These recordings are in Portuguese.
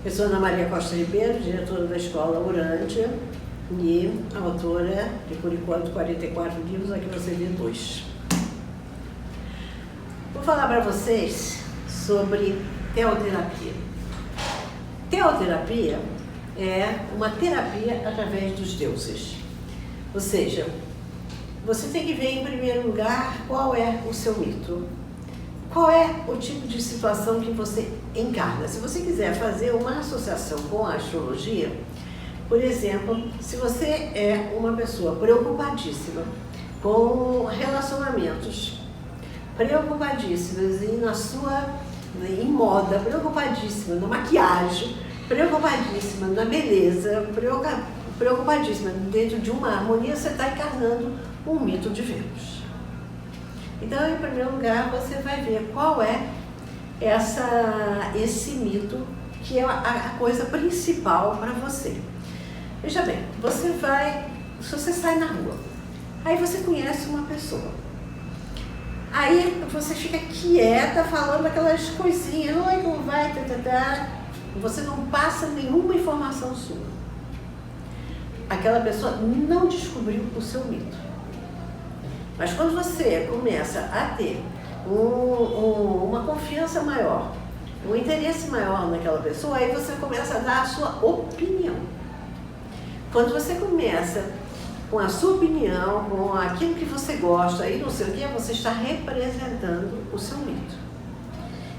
Eu sou Ana Maria Costa Ribeiro, diretora da Escola Urântia e autora de, por enquanto, 44 livros, aqui você vê 2. Vou falar para vocês sobre teoterapia. Teoterapia é uma terapia através dos deuses. Ou seja, você tem que ver em primeiro lugar qual é o seu mito. Qual é o tipo de situação que você encarna? Se você quiser fazer uma associação com a astrologia, por exemplo, se você é uma pessoa preocupadíssima com relacionamentos, preocupadíssimas em moda, preocupadíssima na maquiagem, preocupadíssima na beleza, preocupadíssima dentro de uma harmonia, você está encarnando um mito de Vênus. Então, em primeiro lugar, você vai ver qual é esse mito que é a coisa principal para você. Veja bem, se você sai na rua, aí você conhece uma pessoa. Aí você fica quieta falando aquelas coisinhas, oi, como vai, você não passa nenhuma informação sua. Aquela pessoa não descobriu o seu mito. Mas quando você começa a ter uma confiança maior, um interesse maior naquela pessoa, aí você começa a dar a sua opinião. Quando você começa com a sua opinião, com aquilo que você gosta e não sei o que, você está representando o seu mito.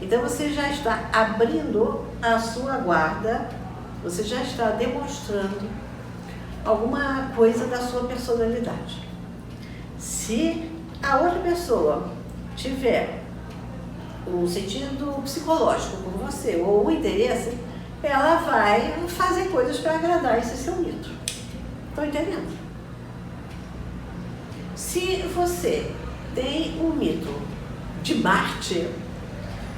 Então você já está abrindo a sua guarda, você já está demonstrando alguma coisa da sua personalidade. Se a outra pessoa tiver um sentido psicológico com você ou um interesse, ela vai fazer coisas para agradar esse seu mito. Estão entendendo? Se você tem um mito de Marte,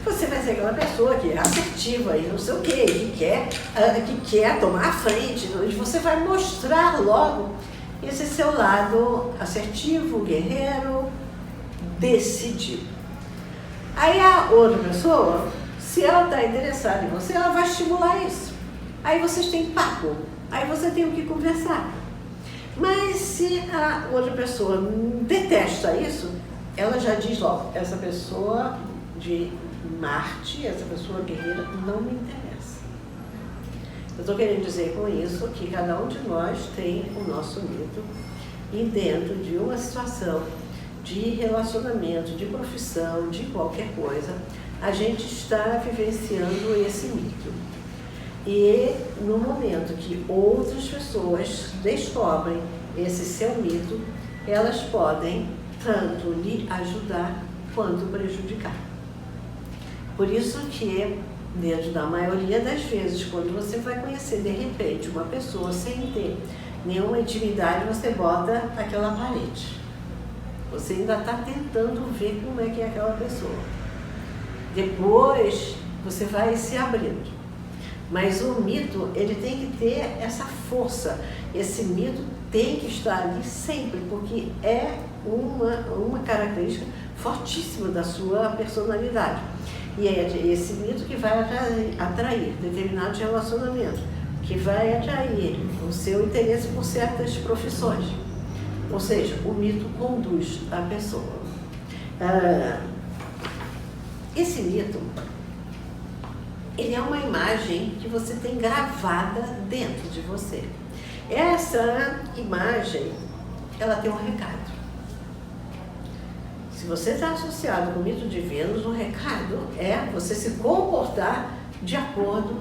você vai ser aquela pessoa que é assertiva e não sei o quê, que quer tomar a frente. Você vai mostrar logo esse seu lado assertivo, guerreiro, decidido. Aí a outra pessoa, se ela está interessada em você, ela vai estimular isso. Aí vocês têm papo, aí você tem o que conversar. Mas se a outra pessoa detesta isso, ela já diz logo, essa pessoa de Marte, essa pessoa guerreira, não me interessa. Eu estou querendo dizer com isso que cada um de nós tem o nosso mito e dentro de uma situação de relacionamento, de profissão, de qualquer coisa, a gente está vivenciando esse mito. E no momento que outras pessoas descobrem esse seu mito, elas podem tanto lhe ajudar quanto prejudicar. Por isso que, dentro da maioria das vezes, quando você vai conhecer de repente uma pessoa sem ter nenhuma intimidade, você bota aquela parede. Você ainda está tentando ver como é que é aquela pessoa. Depois você vai se abrindo. Mas o mito, ele tem que ter essa força. Esse mito tem que estar ali sempre, porque é uma característica fortíssima da sua personalidade. E é esse mito que vai atrair determinados relacionamentos, que vai atrair o seu interesse por certas profissões. Ou seja, o mito conduz a pessoa. Esse mito, ele é uma imagem que você tem gravada dentro de você. Essa imagem, ela tem um recado. Se você está associado com o mito de Vênus, o recado é você se comportar de acordo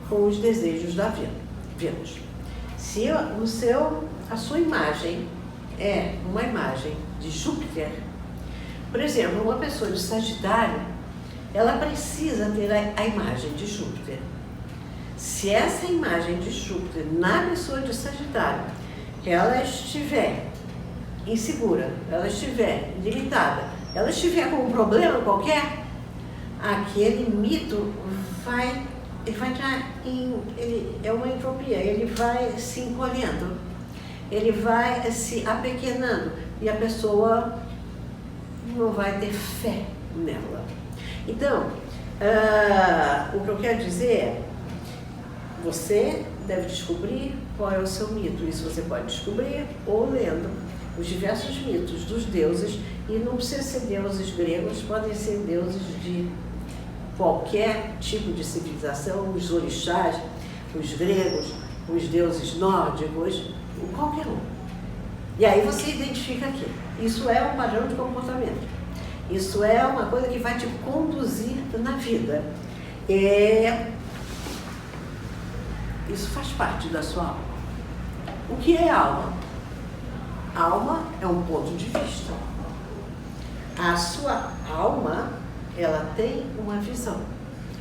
com os desejos da Vênus. Se a sua imagem é uma imagem de Júpiter, por exemplo, uma pessoa de Sagitário, ela precisa ter a imagem de Júpiter. Se essa imagem de Júpiter na pessoa de Sagitário, ela estiver insegura, ela estiver limitada, ela estiver com um problema qualquer, aquele mito é uma entropia, ele vai se encolhendo, ele vai se apequenando e a pessoa não vai ter fé nela. Então, o que eu quero dizer é, Você deve descobrir qual é o seu mito. Isso você pode descobrir ou lendo os diversos mitos dos deuses, e não precisa ser deuses gregos, podem ser deuses de qualquer tipo de civilização, os orixás, os gregos, os deuses nórdicos, qualquer um. E aí você identifica aqui. Isso é um padrão de comportamento. Isso é uma coisa que vai te conduzir na vida. Isso faz parte da sua alma. O que é alma? Alma é um ponto de vista. A sua alma, ela tem uma visão,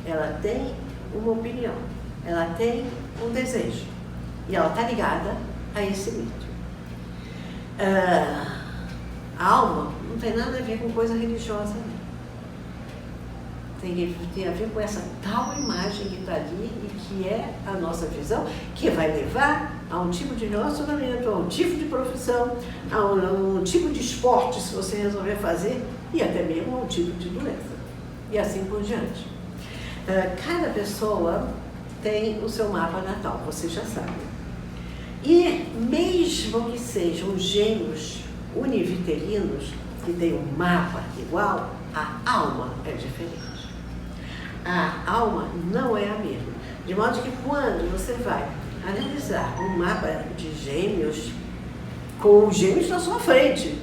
ela tem uma opinião, ela tem um desejo. E ela está ligada a esse mito. A alma não tem nada a ver com coisa religiosa, não. Tem a ver com essa tal imagem que está ali e que é a nossa visão, que vai levar a um tipo de relacionamento, a um tipo de profissão, a um tipo de esporte, se você resolver fazer, e até mesmo a um tipo de doença. E assim por diante. Cada pessoa tem o seu mapa natal, você já sabe. E mesmo que sejam gêmeos univitelinos, que têm um mapa igual, a alma é diferente. A alma não é a mesma. De modo que quando você vai analisar um mapa de gêmeos, com os gêmeos na sua frente,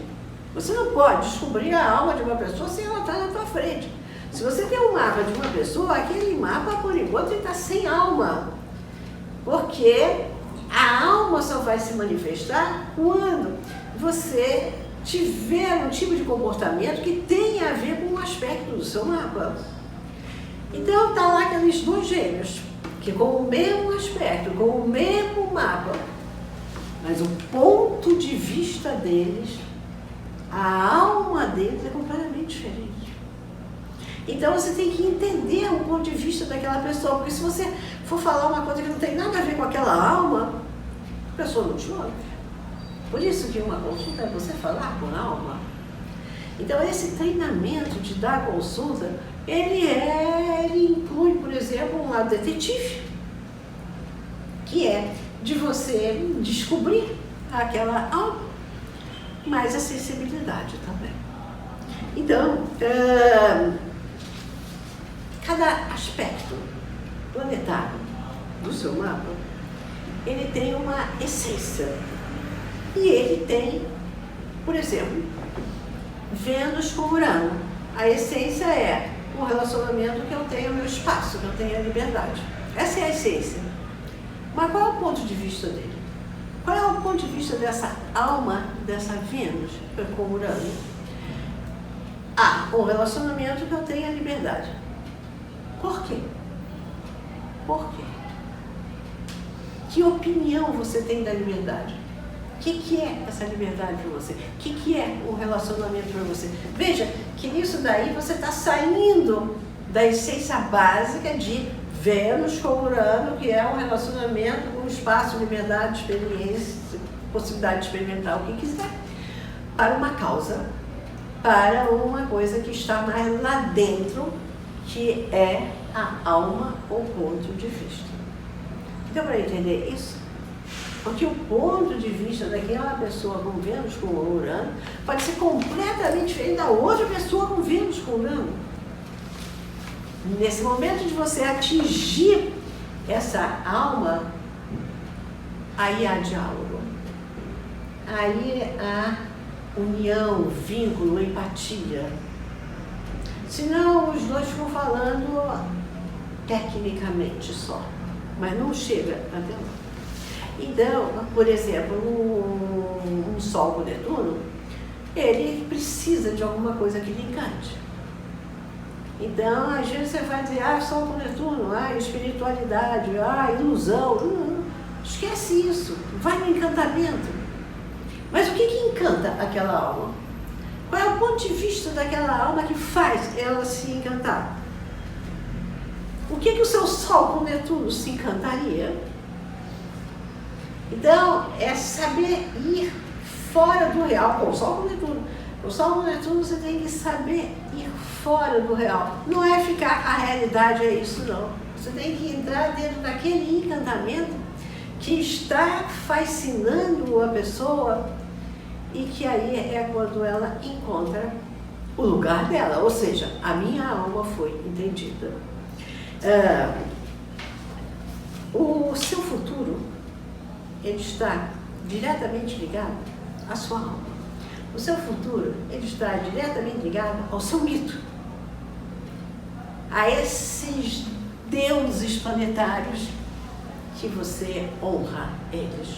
você não pode descobrir a alma de uma pessoa sem ela estar na tua frente. Se você tem um mapa de uma pessoa, aquele mapa, por enquanto, está sem alma. Porque a alma só vai se manifestar quando você tiver um tipo de comportamento que tenha a ver com um aspecto do seu mapa. Então, está lá aqueles dois gêmeos, que com o mesmo aspecto, com o mesmo mapa, mas o ponto de vista deles, a alma deles é completamente diferente. Então, você tem que entender o ponto de vista daquela pessoa, porque se você for falar uma coisa que não tem nada a ver com aquela alma, a pessoa não te ouve. Por isso que uma consulta é você falar com a alma. Então, esse treinamento de dar consulta, ele inclui, por exemplo, um lado detetive, que é de você descobrir aquela alma, mas a sensibilidade também. Então, cada aspecto planetário do seu mapa, ele tem uma essência. E ele tem, por exemplo, Vênus com Urano. A essência é o relacionamento que eu tenho, o meu espaço, que eu tenho a liberdade. Essa é a essência. Mas qual é o ponto de vista dele? Qual é o ponto de vista dessa alma, dessa Vênus com Urano? O relacionamento que eu tenho a liberdade. Por quê? Por quê? Que opinião você tem da liberdade? O que é essa liberdade para você? O que é o relacionamento para você? Veja que nisso daí você está saindo da essência básica de Vênus com Urano, que é um relacionamento com espaço, liberdade, experiência, possibilidade de experimentar o que quiser, para uma causa, para uma coisa que está mais lá dentro, que é a alma ou ponto de vista. Deu para entender isso? Porque o ponto de vista daquela pessoa com Vênus com Urano pode ser completamente diferente da outra pessoa com Vênus com Urano. Nesse momento de você atingir essa alma, aí há diálogo. Aí há união, vínculo, empatia. Senão os dois ficam falando tecnicamente só, mas não chega até lá. Então, por exemplo, um Sol com Netuno, ele precisa de alguma coisa que lhe encante. Então, às vezes você vai dizer, Sol com Netuno, espiritualidade, ilusão. Não, esquece isso, vai no encantamento. Mas o que encanta aquela alma? Qual é o ponto de vista daquela alma que faz ela se encantar? O que o seu Sol com Netuno se encantaria? Então, é saber ir fora do real. Com o Sol com Netuno. O Sol com Netuno você tem que saber ir fora do real. Não é ficar, a realidade é isso, não. Você tem que entrar dentro daquele encantamento que está fascinando a pessoa e que aí é quando ela encontra o lugar dela, ou seja, a minha alma foi entendida. O seu futuro, ele está diretamente ligado à sua alma. O seu futuro, ele está diretamente ligado ao seu mito, a esses deuses planetários que você honra eles.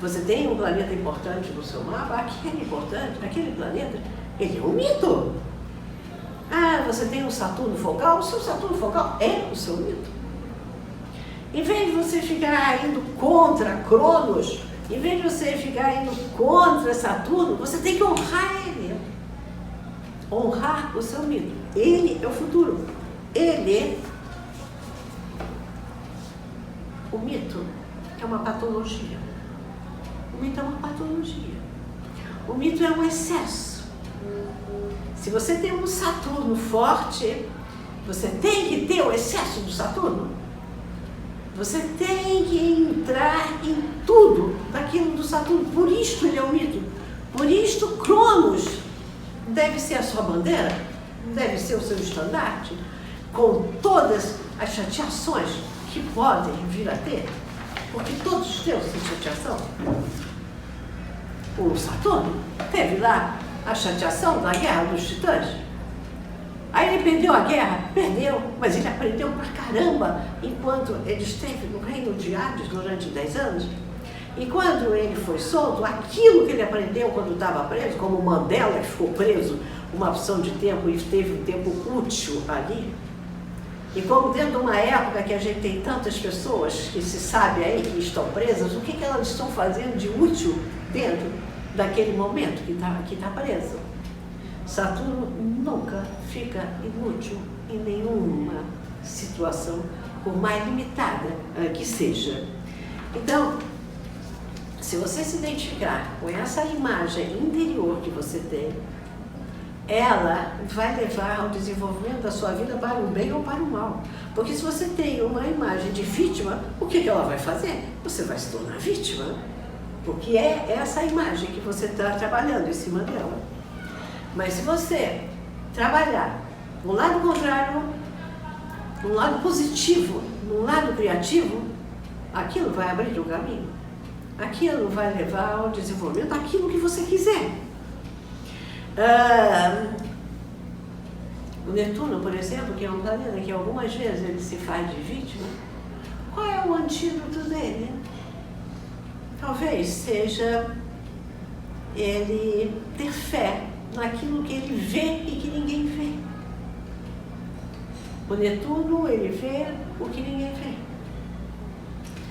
Você tem um planeta importante no seu mapa, aquele planeta, ele é um mito. Você tem um Saturno focal, o seu Saturno focal é o seu mito. Em vez de você ficar indo contra Cronos, em vez de você ficar indo contra Saturno, você tem que honrar ele. Honrar o seu mito. Ele é o futuro. O mito é uma patologia. O mito é uma patologia. O mito é um excesso. Se você tem um Saturno forte, você tem que ter o excesso do Saturno. Você tem que entrar em tudo daquilo do Saturno. Por isto ele é um mito. Por isto Cronos deve ser a sua bandeira, deve ser o seu estandarte, com todas as chateações que podem vir a ter. Porque todos os deuses têm chateação. O Saturno teve lá a chateação da Guerra dos Titãs. Aí ele perdeu a guerra, perdeu, mas ele aprendeu pra caramba enquanto ele esteve no reino de Hades durante 10 anos. E quando ele foi solto, aquilo que ele aprendeu quando estava preso, como Mandela, que ficou preso uma opção de tempo e teve um tempo útil ali, e como dentro de uma época que a gente tem tantas pessoas que se sabe aí que estão presas, o que elas estão fazendo de útil dentro daquele momento que está preso? Saturno nunca fica inútil em nenhuma situação, por mais limitada que seja. Então, se você se identificar com essa imagem interior que você tem, ela vai levar ao desenvolvimento da sua vida para o bem ou para o mal. Porque se você tem uma imagem de vítima, o que ela vai fazer? Você vai se tornar vítima. Porque é essa imagem que você está trabalhando em cima dela. Mas se você trabalhar no lado contrário, no lado positivo, no lado criativo, aquilo vai abrir o caminho. Aquilo vai levar ao desenvolvimento daquilo que você quiser. O Netuno, por exemplo, que é um planeta que algumas vezes ele se faz de vítima, qual é o antídoto dele? Talvez seja ele ter fé naquilo que ele vê e que ninguém vê. O Netuno, ele vê o que ninguém vê.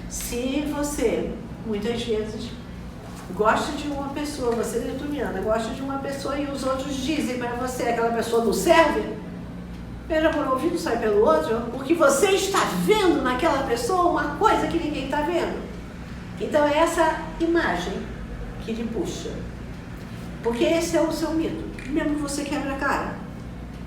Se você, muitas vezes, gosta de uma pessoa, você netuniana, gosta de uma pessoa e os outros dizem para você, aquela pessoa não serve, veja por um ouvido, sai pelo outro, porque você está vendo naquela pessoa uma coisa que ninguém está vendo. Então é essa imagem que lhe puxa. Porque esse é o seu mito. Mesmo você quebra a cara.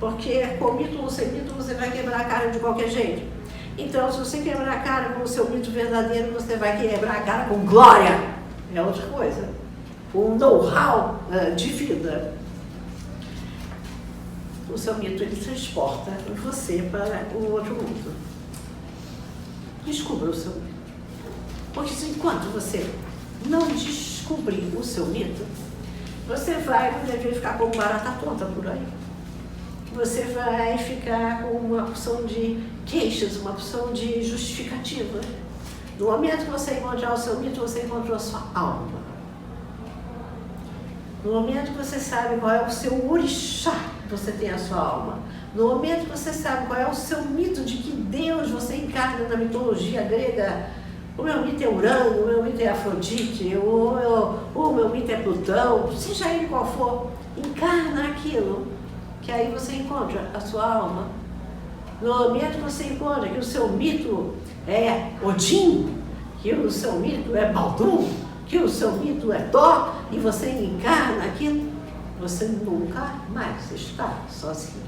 Porque com mito ou sem mito você vai quebrar a cara de qualquer jeito. Então, se você quebrar a cara com o seu mito verdadeiro, você vai quebrar a cara com glória. É outra coisa. Com um know-how de vida. O seu mito, ele transporta você para o outro mundo. Descubra o seu mito. Porque enquanto você não descobrir o seu mito, você vai ficar como barata tonta por aí. Você vai ficar com uma opção de queixas, uma opção de justificativa. No momento que você encontrar o seu mito, você encontrou a sua alma. No momento que você sabe qual é o seu orixá, você tem a sua alma. No momento que você sabe qual é o seu mito, de que Deus você encarna na mitologia grega, o meu mito é Urano, o meu mito é Afrodite, o meu mito é Plutão, seja ele qual for, encarna aquilo, que aí você encontra a sua alma. No momento que você encontra que o seu mito é Odin, que o seu mito é Baldum, que o seu mito é Thor, e você encarna aquilo, você nunca mais está sozinho.